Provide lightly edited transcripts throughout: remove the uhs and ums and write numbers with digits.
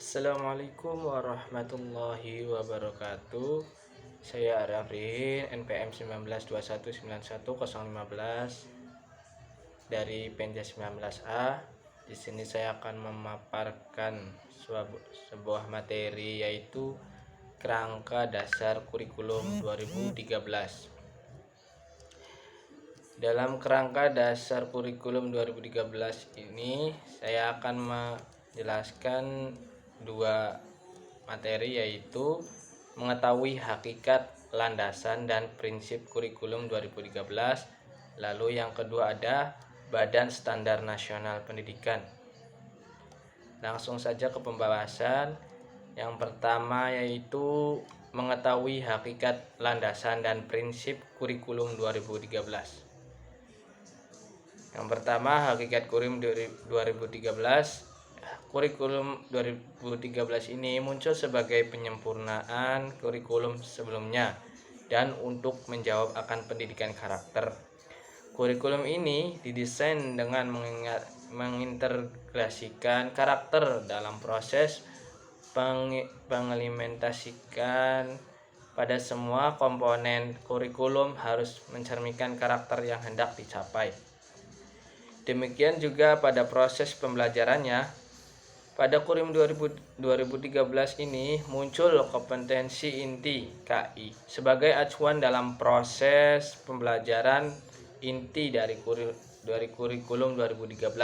Assalamualaikum warahmatullahi wabarakatuh. Saya Arifin, NPM 1921910515 dari Penja 19A. Di sini saya akan memaparkan sebuah materi, yaitu kerangka dasar kurikulum 2013. Dalam kerangka dasar kurikulum 2013 ini, saya akan menjelaskan dua materi, yaitu mengetahui hakikat, landasan, dan prinsip kurikulum 2013. Lalu yang kedua ada Badan Standar Nasional Pendidikan. Langsung saja ke pembahasan. Yang pertama yaitu mengetahui hakikat, landasan, dan prinsip kurikulum 2013. Yang pertama, hakikat kurikulum 2013. Kurikulum 2013 ini muncul sebagai penyempurnaan kurikulum sebelumnya dan untuk menjawab akan pendidikan karakter. Kurikulum ini didesain dengan mengintegrasikan karakter dalam proses pengimplementasikan pada semua komponen kurikulum, harus mencerminkan karakter yang hendak dicapai. Demikian juga pada proses pembelajarannya. Pada kurikulum 2013 ini muncul kompetensi inti KI sebagai acuan dalam proses pembelajaran inti dari kurikulum 2013.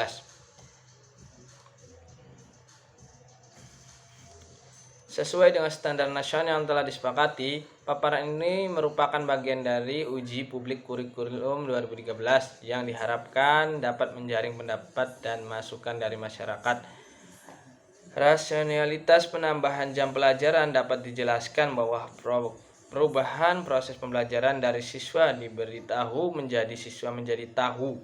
Sesuai dengan standar nasional yang telah disepakati, paparan ini merupakan bagian dari uji publik kurikulum 2013 yang diharapkan dapat menjaring pendapat dan masukan dari masyarakat. Rasionalitas penambahan jam pelajaran dapat dijelaskan bahwa perubahan proses pembelajaran dari siswa diberi tahu menjadi siswa menjadi tahu,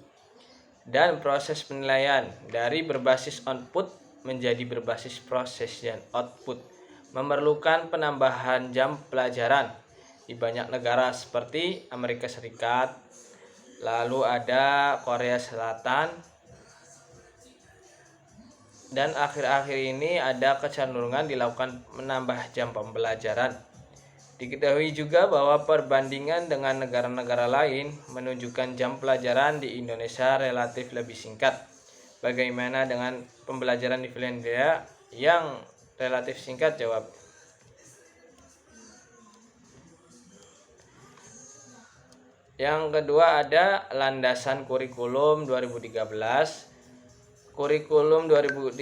dan proses penilaian dari berbasis output menjadi berbasis proses dan output memerlukan penambahan jam pelajaran. Di banyak negara seperti Amerika Serikat, lalu ada Korea Selatan, dan akhir-akhir ini ada kecenderungan dilakukan menambah jam pembelajaran. Diketahui juga bahwa perbandingan dengan negara-negara lain menunjukkan jam pelajaran di Indonesia relatif lebih singkat. Bagaimana dengan pembelajaran di Finlandia yang relatif singkat? Jawab. Yang kedua ada landasan kurikulum 2013. Kurikulum 2013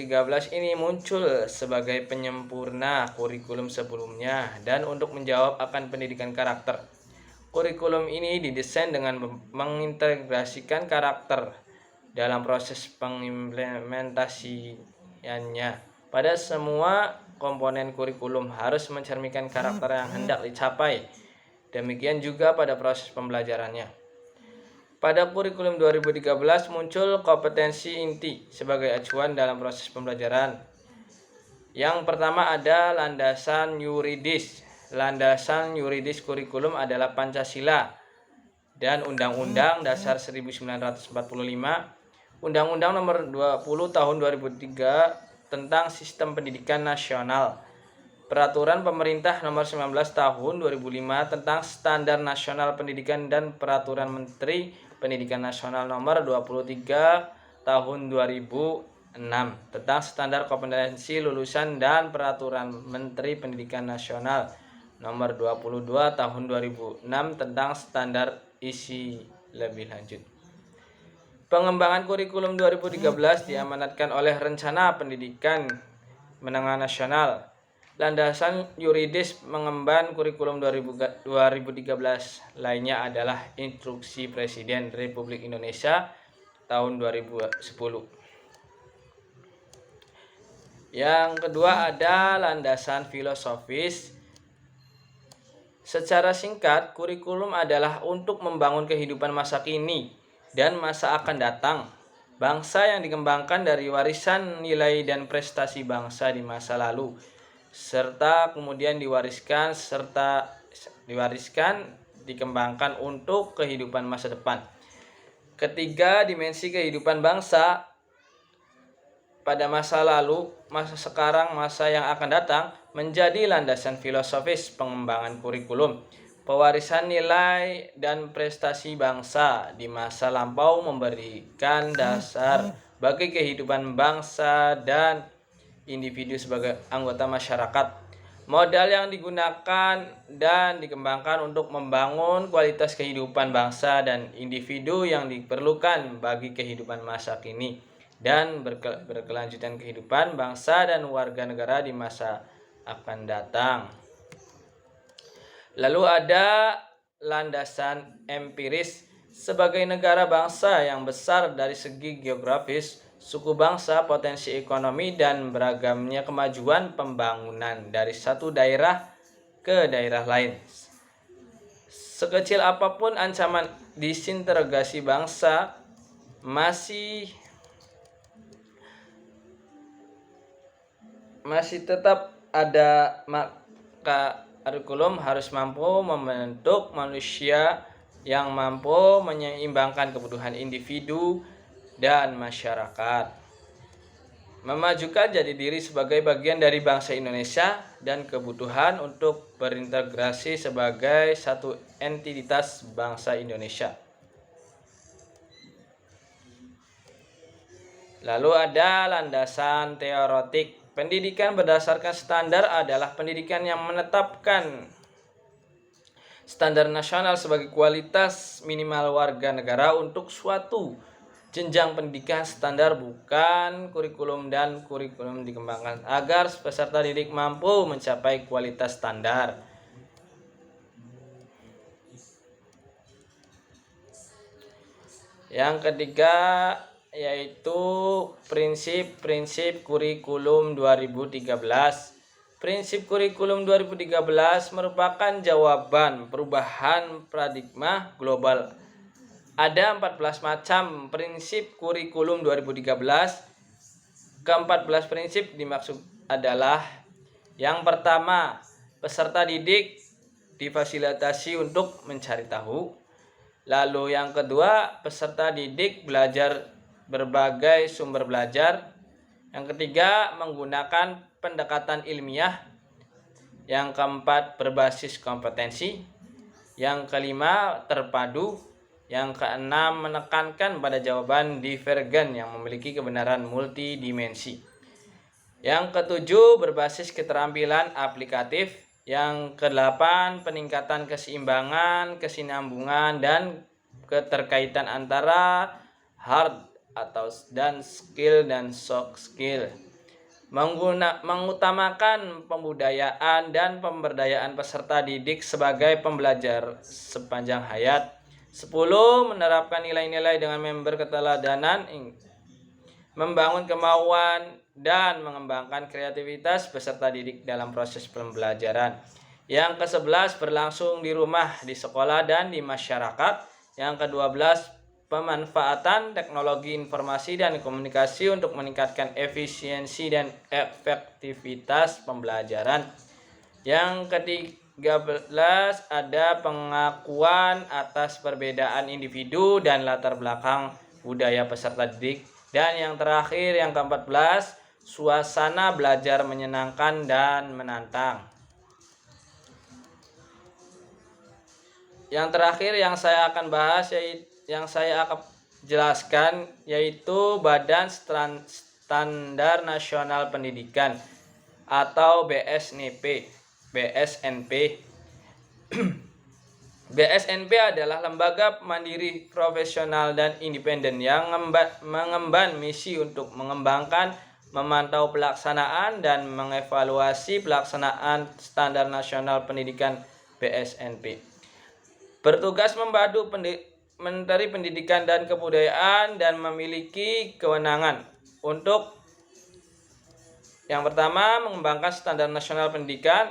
ini muncul sebagai penyempurna kurikulum sebelumnya dan untuk menjawab akan pendidikan karakter. Kurikulum ini didesain dengan mengintegrasikan karakter dalam proses pengimplementasiannya. Pada semua komponen kurikulum harus mencerminkan karakter yang hendak dicapai. Demikian juga pada proses pembelajarannya. Pada kurikulum 2013 muncul kompetensi inti sebagai acuan dalam proses pembelajaran. Yang pertama ada landasan yuridis. Landasan yuridis kurikulum adalah Pancasila dan Undang-Undang Dasar 1945, Undang-Undang Nomor 20 Tahun 2003 tentang Sistem Pendidikan Nasional, Peraturan Pemerintah Nomor 19 Tahun 2005 tentang Standar Nasional Pendidikan, dan Peraturan Menteri Pendidikan Nasional Nomor 23 Tahun 2006 tentang Standar Kompetensi Lulusan, dan Peraturan Menteri Pendidikan Nasional Nomor 22 Tahun 2006 tentang Standar Isi Lebih Lanjut. Pengembangan kurikulum 2013 diamanatkan oleh Rencana Pendidikan Menengah Nasional. Landasan yuridis mengemban kurikulum 2013 lainnya adalah Instruksi Presiden Republik Indonesia tahun 2010. Yang kedua ada landasan filosofis. Secara singkat, kurikulum adalah untuk membangun kehidupan masa kini dan masa akan datang bangsa yang dikembangkan dari warisan nilai dan prestasi bangsa di masa lalu, serta kemudian dikembangkan untuk kehidupan masa depan. Ketiga dimensi kehidupan bangsa pada masa lalu, masa sekarang, masa yang akan datang menjadi landasan filosofis pengembangan kurikulum. Pewarisan nilai dan prestasi bangsa di masa lampau memberikan dasar bagi kehidupan bangsa dan individu sebagai anggota masyarakat. Modal yang digunakan dan dikembangkan untuk membangun kualitas kehidupan bangsa dan individu yang diperlukan bagi kehidupan masa kini dan berkelanjutan kehidupan bangsa dan warga negara di masa akan datang. Lalu ada landasan empiris. Sebagai negara bangsa yang besar dari segi geografis, suku bangsa, potensi ekonomi, dan beragamnya kemajuan pembangunan dari satu daerah ke daerah lain. Sekecil apapun ancaman disintegrasi bangsa, masih tetap ada, maka kurikulum harus mampu membentuk manusia yang mampu menyeimbangkan kebutuhan individu dan masyarakat, memajukan jati diri sebagai bagian dari bangsa Indonesia dan kebutuhan untuk berintegrasi sebagai satu entitas bangsa Indonesia. Lalu ada landasan teoretik. Pendidikan berdasarkan standar adalah pendidikan yang menetapkan standar nasional sebagai kualitas minimal warga negara untuk suatu jenjang pendidikan. Standar bukan kurikulum, dan kurikulum dikembangkan agar peserta didik mampu mencapai kualitas standar. Yang ketiga yaitu prinsip-prinsip kurikulum 2013. Prinsip kurikulum 2013 merupakan jawaban perubahan paradigma global. Ada 14 macam prinsip kurikulum 2013. Ke-14 prinsip dimaksud adalah: yang pertama, peserta didik difasilitasi untuk mencari tahu. Lalu yang kedua, peserta didik belajar berbagai sumber belajar. Yang ketiga, menggunakan pendekatan ilmiah. Yang keempat, berbasis kompetensi. Yang kelima, terpadu. Yang keenam, menekankan pada jawaban divergen yang memiliki kebenaran multidimensi. Yang ketujuh, berbasis keterampilan aplikatif. Yang kedelapan, peningkatan keseimbangan, kesinambungan, dan keterkaitan antara hard dan skill dan soft skill. Mengutamakan pembudayaan dan pemberdayaan peserta didik sebagai pembelajar sepanjang hayat. 10. Menerapkan nilai-nilai dengan member keteladanan, membangun kemauan dan mengembangkan kreativitas peserta didik dalam proses pembelajaran. Yang ke-11, berlangsung di rumah, di sekolah, dan di masyarakat. Yang ke-12, pemanfaatan teknologi informasi dan komunikasi untuk meningkatkan efisiensi dan efektivitas pembelajaran. Yang ke-13, ada pengakuan atas perbedaan individu dan latar belakang budaya peserta didik. Dan yang terakhir, yang ke-14, suasana belajar menyenangkan dan menantang. Yang terakhir yang saya akan bahas, yang saya akan jelaskan, yaitu Badan Standar Nasional Pendidikan atau BSNP. BSNP adalah lembaga mandiri, profesional, dan independen yang mengemban misi untuk mengembangkan, memantau pelaksanaan, dan mengevaluasi pelaksanaan standar nasional pendidikan BSNP. Bertugas membantu Menteri Pendidikan dan Kebudayaan dan memiliki kewenangan untuk: yang pertama, mengembangkan standar nasional pendidikan.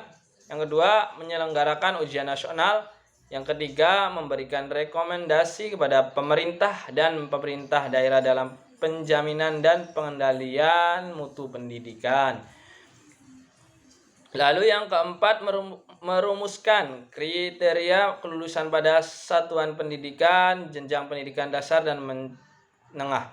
Yang kedua, menyelenggarakan ujian nasional. Yang ketiga, memberikan rekomendasi kepada pemerintah dan pemerintah daerah dalam penjaminan dan pengendalian mutu pendidikan. Lalu yang keempat, merumuskan kriteria kelulusan pada satuan pendidikan, jenjang pendidikan dasar dan menengah.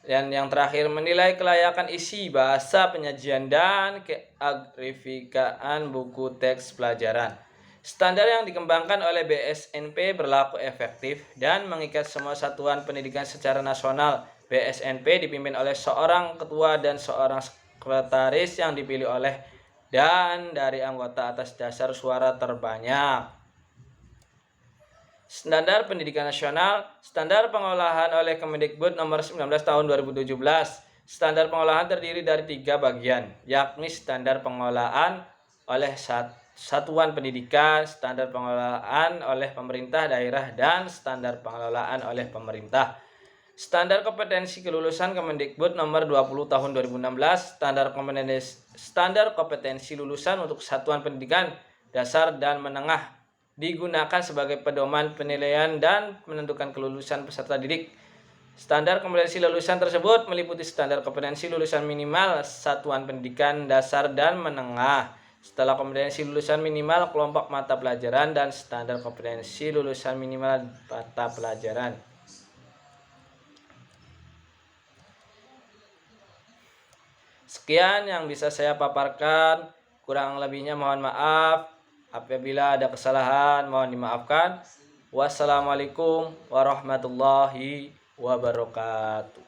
Dan yang terakhir, menilai kelayakan isi, bahasa, penyajian, dan keagrifikaan buku teks pelajaran. Standar yang dikembangkan oleh BSNP berlaku efektif dan mengikat semua satuan pendidikan secara nasional. BSNP dipimpin oleh seorang ketua dan seorang sekretaris yang dipilih oleh dan dari anggota atas dasar suara terbanyak. Standar Pendidikan Nasional, standar pengolahan oleh Kemendikbud nomor 19 tahun 2017. Standar pengolahan terdiri dari 3 bagian, yakni standar pengolahan oleh satuan pendidikan, standar pengelolaan oleh pemerintah daerah, dan standar pengelolaan oleh pemerintah. Standar kompetensi kelulusan Kemendikbud nomor 20 tahun 2016, standar kompetensi lulusan untuk satuan pendidikan dasar dan menengah digunakan sebagai pedoman penilaian dan menentukan kelulusan peserta didik. Standar kompetensi lulusan tersebut meliputi standar kompetensi lulusan minimal satuan pendidikan dasar dan menengah, setelah kompetensi lulusan minimal kelompok mata pelajaran, dan standar kompetensi lulusan minimal mata pelajaran. Sekian yang bisa saya paparkan, kurang lebihnya mohon maaf. Apabila ada kesalahan mohon dimaafkan. Wassalamualaikum warahmatullahi wabarakatuh.